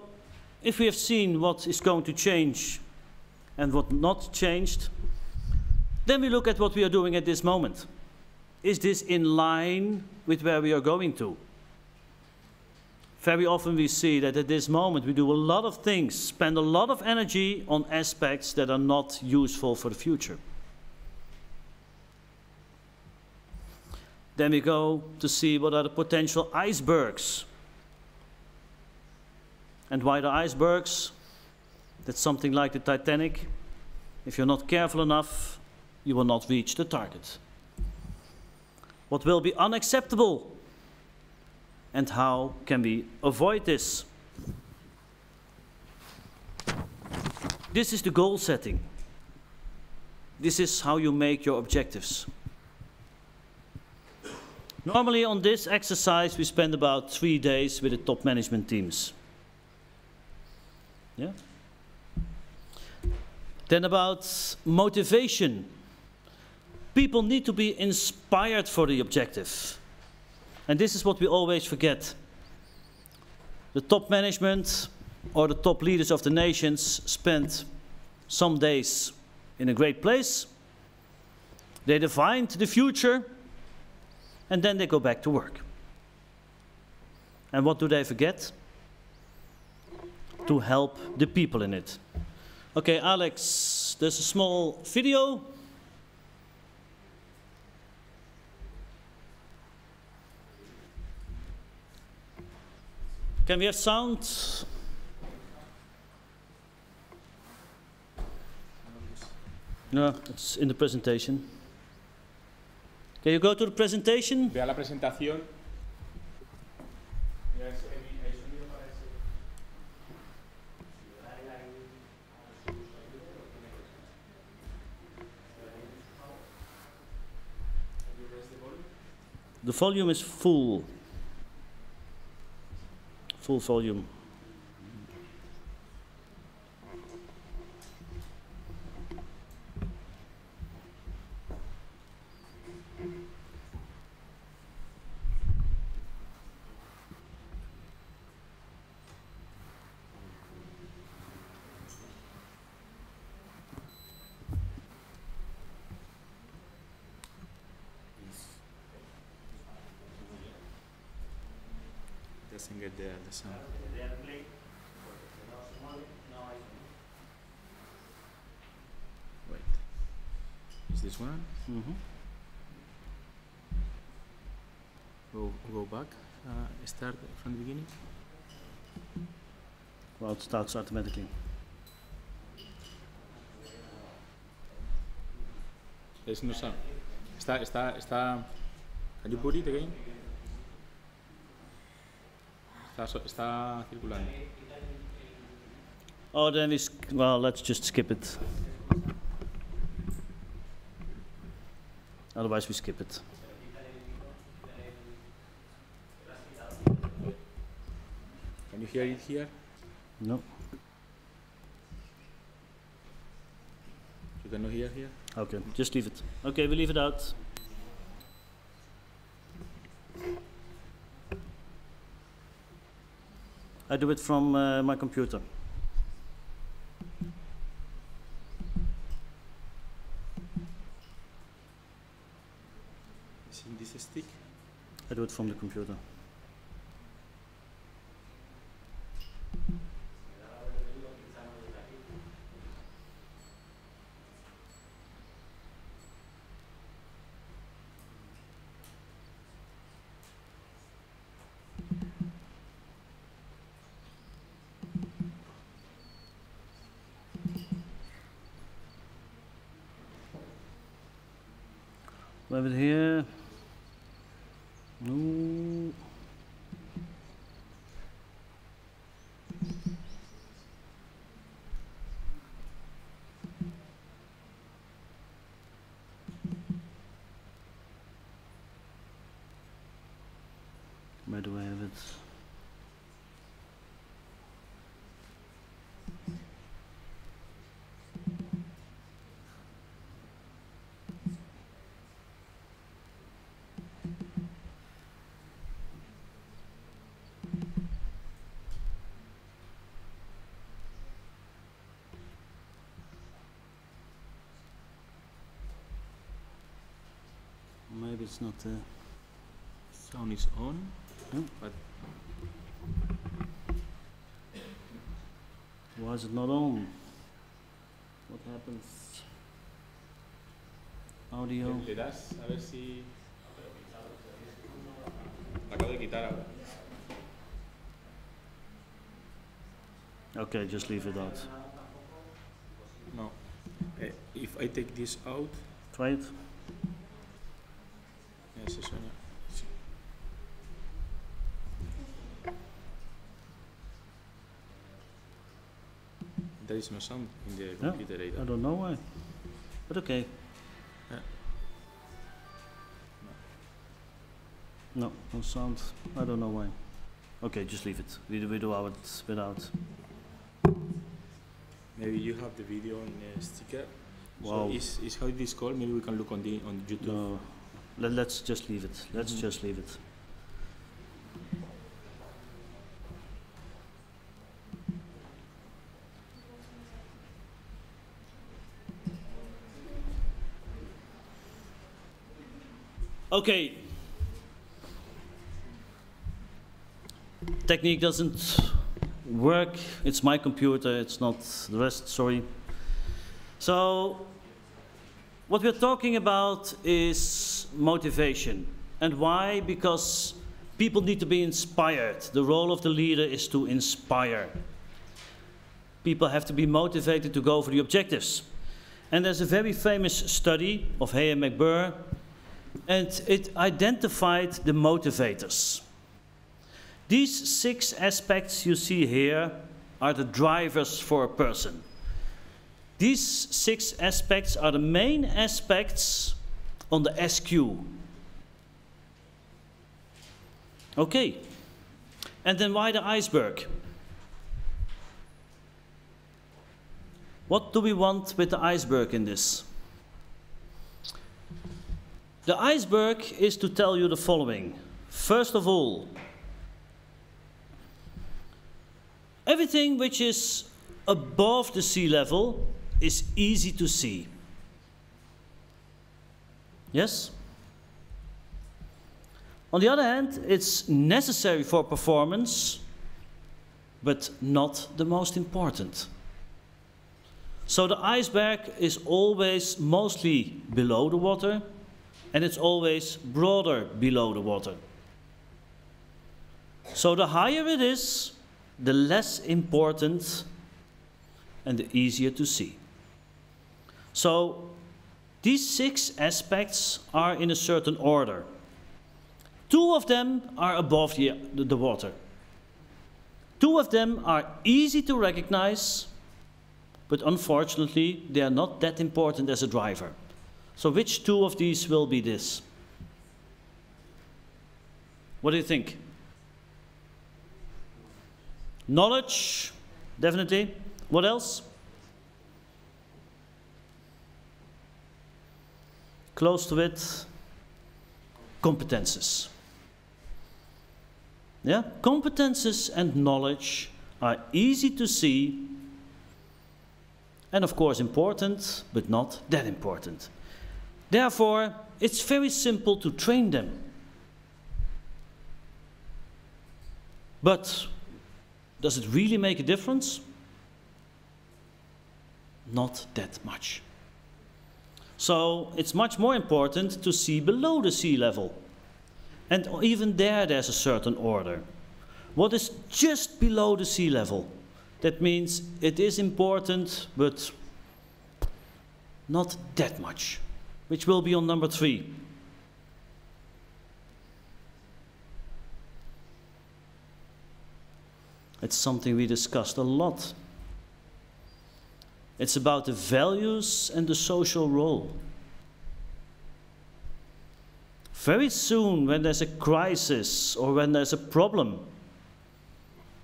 if we have seen what is going to change and what not changed, then we look at what we are doing at this moment. Is this in line with where we are going to? Very often we see that at this moment we do a lot of things, spend a lot of energy on aspects that are not useful for the future. Then we go to see what are the potential icebergs. And why the icebergs? That's something like the Titanic. If you're not careful enough, you will not reach the target. What will be unacceptable? And how can we avoid this? This is the goal setting. This is how you make your objectives. Normally on this exercise we spend about 3 days with the top management teams. Yeah? Then about motivation. People need to be inspired for the objective. And this is what we always forget. The top management or the top leaders of the nations spend some days in a great place. They defined the future and then they go back to work. And what do they forget? To help the people in it. Okay, Alex, there's a small video. Can we have sound? No, it's in the presentation. Can you go to the presentation? Vea la presentación. The volume is full. full volume. Doesn't get the sound. Wait. Is this one? Mm-hmm. Go back. Start from the beginning. Well, it starts automatically. There's no sound. Está. Can you put it again? Está circulando. Oh, then well, let's just skip it. Otherwise, we skip it. Can you hear it here? No. You cannot hear here? Okay, just leave it. Okay, we leave it out. I do it from my computer. Is in this stick? I do it from the computer. We have it here. No. Where do I have it? Maybe it's not there. Sound is on, but why is it not on? What happens? Audio. le das a ver si. La acabo de quitar ahora. Okay, just leave it out. No. If I take this out. Try it. Yeah, se suena. Sí. There is no sound in the computer either. I don't know why, but okay. No sound. I don't know why. Okay, just leave it. We do our without. Maybe you have the video in a sticker. Wow. So is how it is called? Maybe we can look on YouTube. No. Let's just leave it. Let's just leave it. Okay. Technique doesn't work. It's my computer. It's not the rest. Sorry. So what we're talking about is motivation. And why? Because people need to be inspired. The role of the leader is to inspire. People have to be motivated to go for the objectives. And there's a very famous study of Hay and McBurr, and it identified the motivators. These 6 aspects you see here are the drivers for a person. These 6 aspects are the main aspects on the SQ. Okay. And then why the iceberg? What do we want with the iceberg in this? The iceberg is to tell you the following. First of all, everything which is above the sea level is easy to see. Yes? On the other hand, it's necessary for performance, but not the most important. So the iceberg is always mostly below the water, and it's always broader below the water. So the higher it is, the less important and the easier to see. So these 6 aspects are in a certain order. 2 of them are above the water. 2 of them are easy to recognize, but unfortunately they are not that important as a driver. So which 2 of these will be this? What do you think? Knowledge, definitely. What else? Close to it, competences. Yeah, competences and knowledge are easy to see and of course important, but not that important. Therefore, it's very simple to train them. But does it really make a difference? Not that much. So it's much more important to see below the sea level. And even there's a certain order. What is just below the sea level? That means it is important, but not that much, which will be on number 3. It's something we discussed a lot. It's about the values and the social role. Very soon, when there's a crisis or when there's a problem,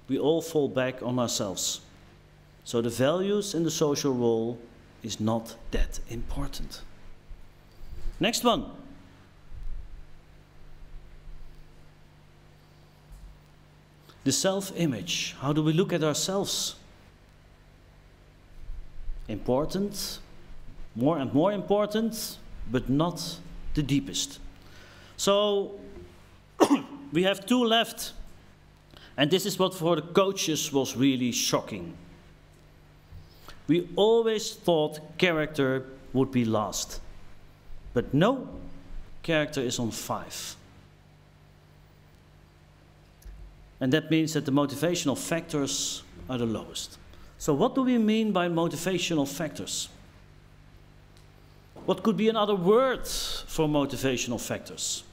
we all fall back on ourselves. So the values and the social role is not that important. Next one. The self-image. How do we look at ourselves? Important, more and more important, but not the deepest. So we have 2 left. And this is what for the coaches was really shocking. We always thought character would be last. But no, character is on 5. And that means that the motivational factors are the lowest. So what do we mean by motivational factors? What could be another word for motivational factors?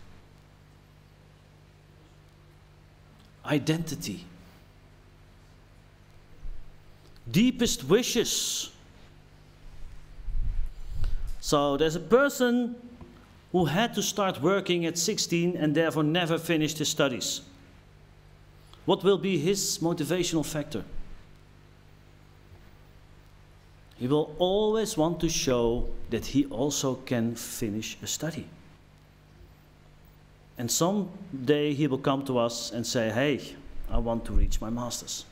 Identity. Deepest wishes. So there's a person who had to start working at 16 and therefore never finished his studies. What will be his motivational factor? He will always want to show that he also can finish a study. And someday he will come to us and say, hey, I want to reach my master's.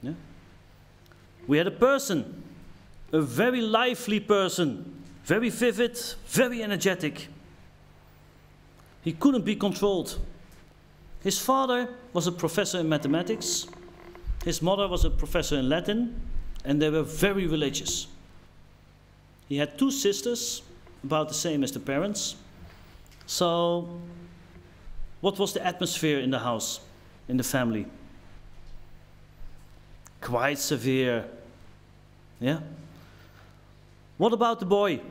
Yeah? We had a person, a very lively person, very vivid, very energetic. He couldn't be controlled. His father was a professor in mathematics. His mother was a professor in Latin, and they were very religious. He had 2 sisters, about the same as the parents. So, what was the atmosphere in the house, in the family? Quite severe. Yeah? What about the boy?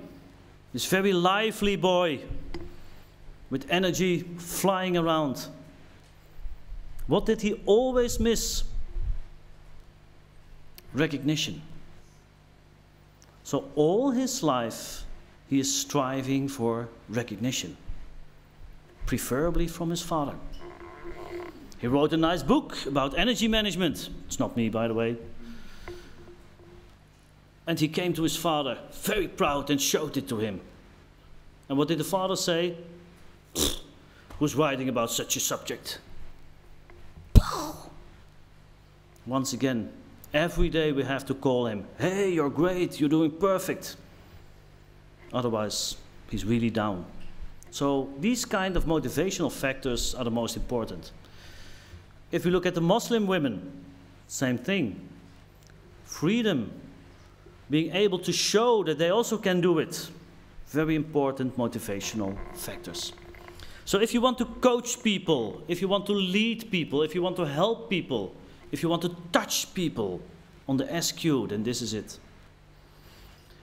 This very lively boy, with energy flying around. What did he always miss? Recognition. So all his life, he is striving for recognition, preferably from his father. He wrote a nice book about energy management. It's not me, by the way. And he came to his father, very proud, and showed it to him. And what did the father say? Who's writing about such a subject? Once again, every day we have to call him, hey, you're great, you're doing perfect. Otherwise, he's really down. So these kind of motivational factors are the most important. If we look at the Muslim women, same thing. Freedom, being able to show that they also can do it. Very important motivational factors. So if you want to coach people, if you want to lead people, if you want to help people, if you want to touch people on the SQ, then this is it.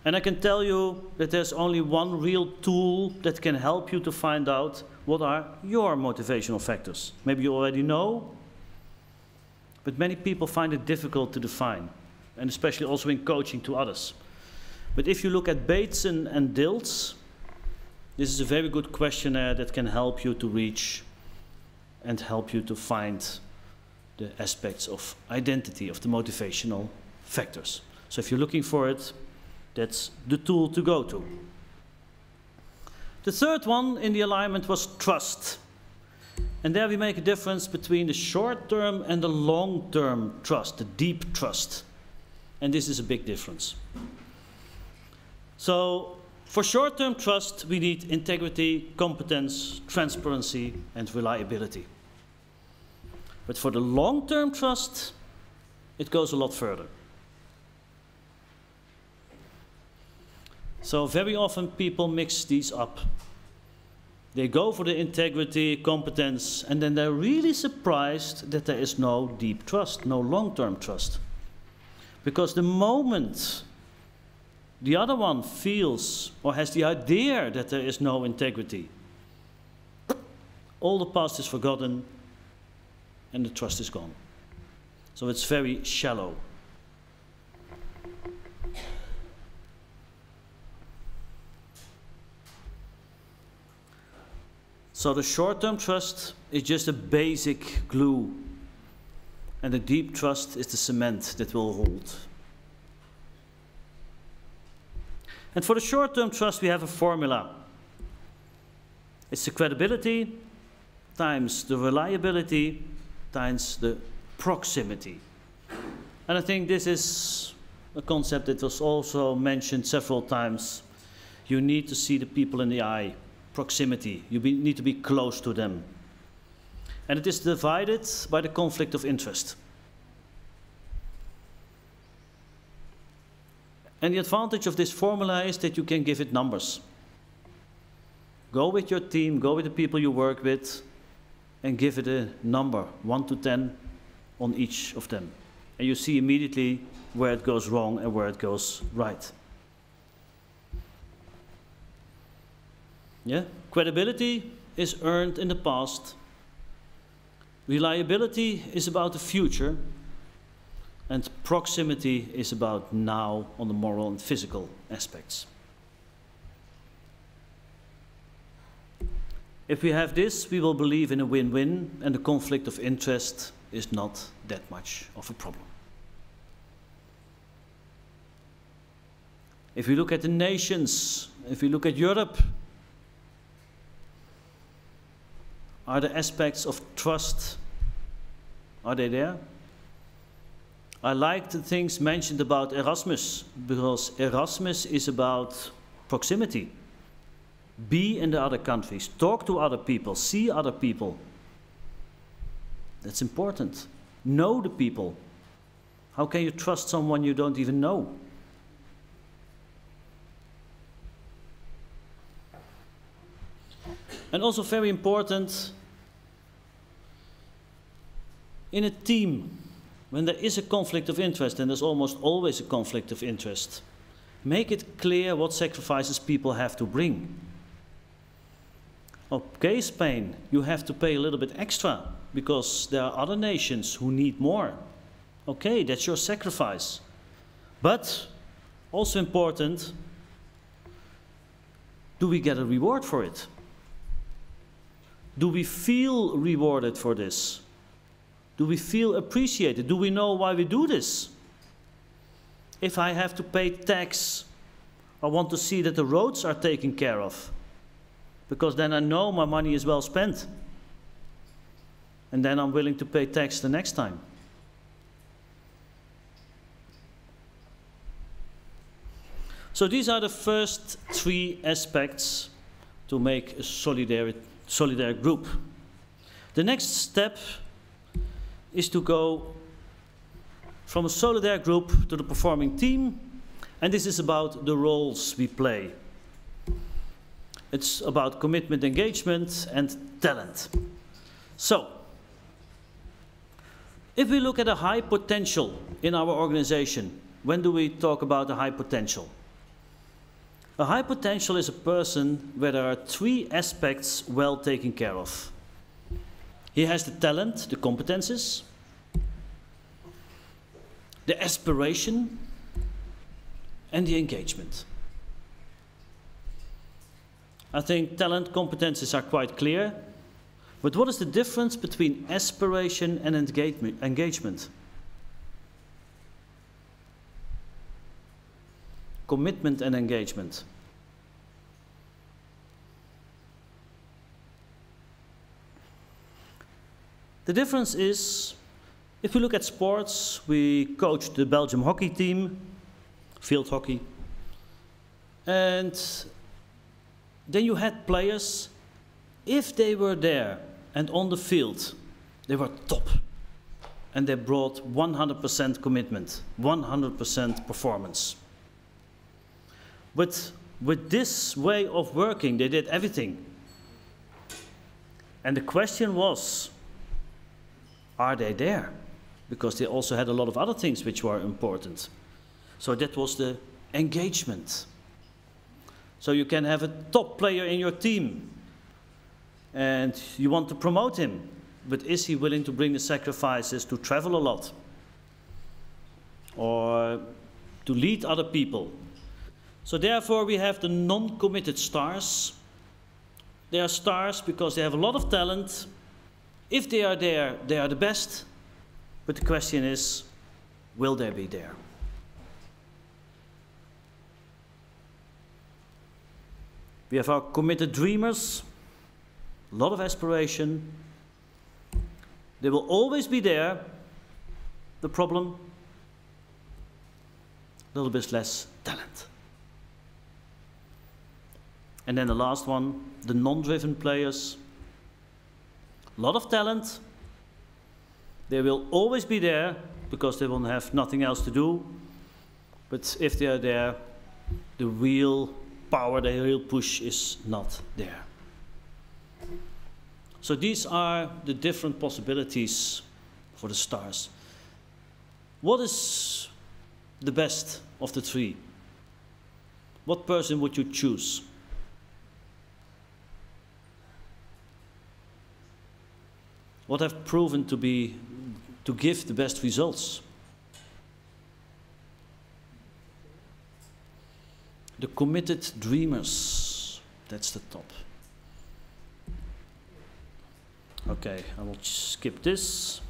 And I can tell you that there's only one real tool that can help you to find out what are your motivational factors. Maybe you already know, but many people find it difficult to define, and especially also in coaching to others. But if you look at Bateson and Dilts, this is a very good questionnaire that can help you to reach and help you to find the aspects of identity, of the motivational factors. So if you're looking for it, that's the tool to go to. The third one in the alignment was trust. And there we make a difference between the short-term and the long-term trust, the deep trust. And this is a big difference. So for short-term trust, we need integrity, competence, transparency, and reliability. But for the long-term trust, it goes a lot further. So very often people mix these up. They go for the integrity, competence, and then they're really surprised that there is no deep trust, no long-term trust. Because the moment the other one feels or has the idea that there is no integrity, all the past is forgotten and the trust is gone. So it's very shallow. So the short-term trust is just a basic glue, and the deep trust is the cement that will hold. And for the short-term trust, we have a formula. It's the credibility times the reliability times the proximity. And I think this is a concept that was also mentioned several times. You need to see the people in the eye. Proximity. You need to be close to them. And it is divided by the conflict of interest. And the advantage of this formula is that you can give it numbers. Go with your team, go with the people you work with, and give it a number, 1 to 10, on each of them. And you see immediately where it goes wrong and where it goes right. Yeah? Credibility is earned in the past. Reliability is about the future. And proximity is about now on the moral and physical aspects. If we have this, we will believe in a win-win, and the conflict of interest is not that much of a problem. If we look at the nations, if we look at Europe, are the aspects of trust, are they there? I like the things mentioned about Erasmus, because Erasmus is about proximity. Be in the other countries, talk to other people, see other people. That's important. Know the people. How can you trust someone you don't even know? And also very important, in a team, when there is a conflict of interest, and there's almost always a conflict of interest, make it clear what sacrifices people have to bring. Okay, Spain, you have to pay a little bit extra because there are other nations who need more. Okay, that's your sacrifice. But also important, do we get a reward for it? Do we feel rewarded for this? Do we feel appreciated? Do we know why we do this? If I have to pay tax, I want to see that the roads are taken care of, because then I know my money is well spent. And then I'm willing to pay tax the next time. So these are the first 3 aspects to make a solidary group. The next step is to go from a solidary group to the performing team, and this is about the roles we play. It's about commitment, engagement, and talent. So, if we look at a high potential in our organization, when do we talk about a high potential? A high potential is a person where there are 3 aspects well taken care of. He has the talent, the competences, the aspiration, and the engagement. I think talent, competences are quite clear, but what is the difference between aspiration and engagement? Commitment and engagement. The difference is, if we look at sports, we coached the Belgium hockey team, field hockey, and then you had players, if they were there and on the field, they were top, and they brought 100% commitment, 100% performance. But with this way of working, they did everything. And the question was, are they there? Because they also had a lot of other things which were important. So that was the engagement. So you can have a top player in your team, and you want to promote him, but is he willing to bring the sacrifices to travel a lot? Or to lead other people? So therefore we have the non-committed stars. They are stars because they have a lot of talent. If they are there, they are the best. But the question is, will they be there? We have our committed dreamers, a lot of aspiration. They will always be there. The problem, a little bit less talent. And then the last one, the non-driven players. A lot of talent. They will always be there because they will have nothing else to do. But if they are there, the real power, the real push is not there. So these are the different possibilities for the stars. What is the best of the 3? What person would you choose? What have proven to give the best results? The committed dreamers, that's the top. Okay, I will skip this.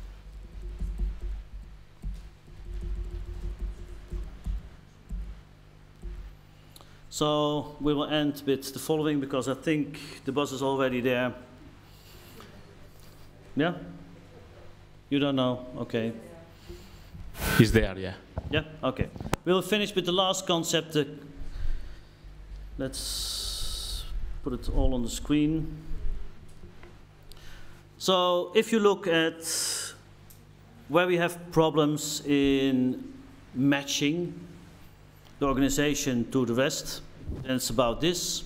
So we will end with the following, because I think the boss is already there. Yeah? You don't know? Okay. He's there, yeah. Yeah? Okay. We'll finish with the last concept. Let's put it all on the screen. So if you look at where we have problems in matching the organization to the rest, and it's about this.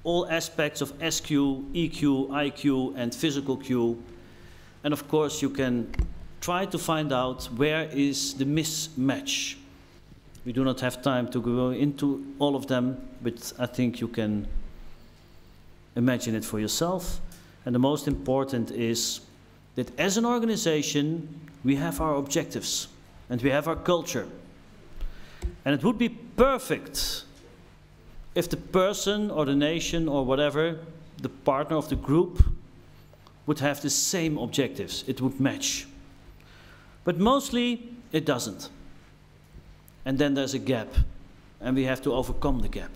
All aspects of SQ, EQ, IQ, and physical Q. And of course, you can try to find out where is the mismatch. We do not have time to go into all of them, but I think you can imagine it for yourself. And the most important is that as an organization, we have our objectives and we have our culture. And it would be perfect if the person or the nation or whatever, the partner of the group, would have the same objectives. It would match. But mostly it doesn't. And then there's a gap, and we have to overcome the gap.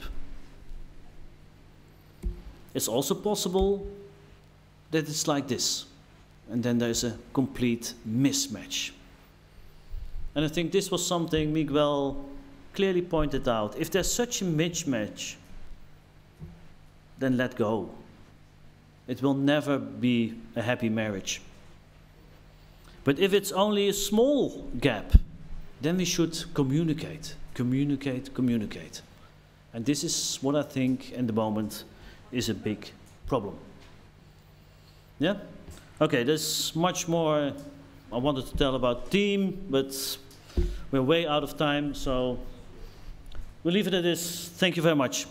It's also possible that it's like this, and then there's a complete mismatch. And I think this was something Miguel clearly pointed out. If there's such a mismatch, then let go. It will never be a happy marriage. But if it's only a small gap, then we should communicate, communicate, communicate. And this is what I think at the moment is a big problem. Yeah? Okay, there's much more I wanted to tell about team, but we're way out of time, so we'll leave it at this. Thank you very much.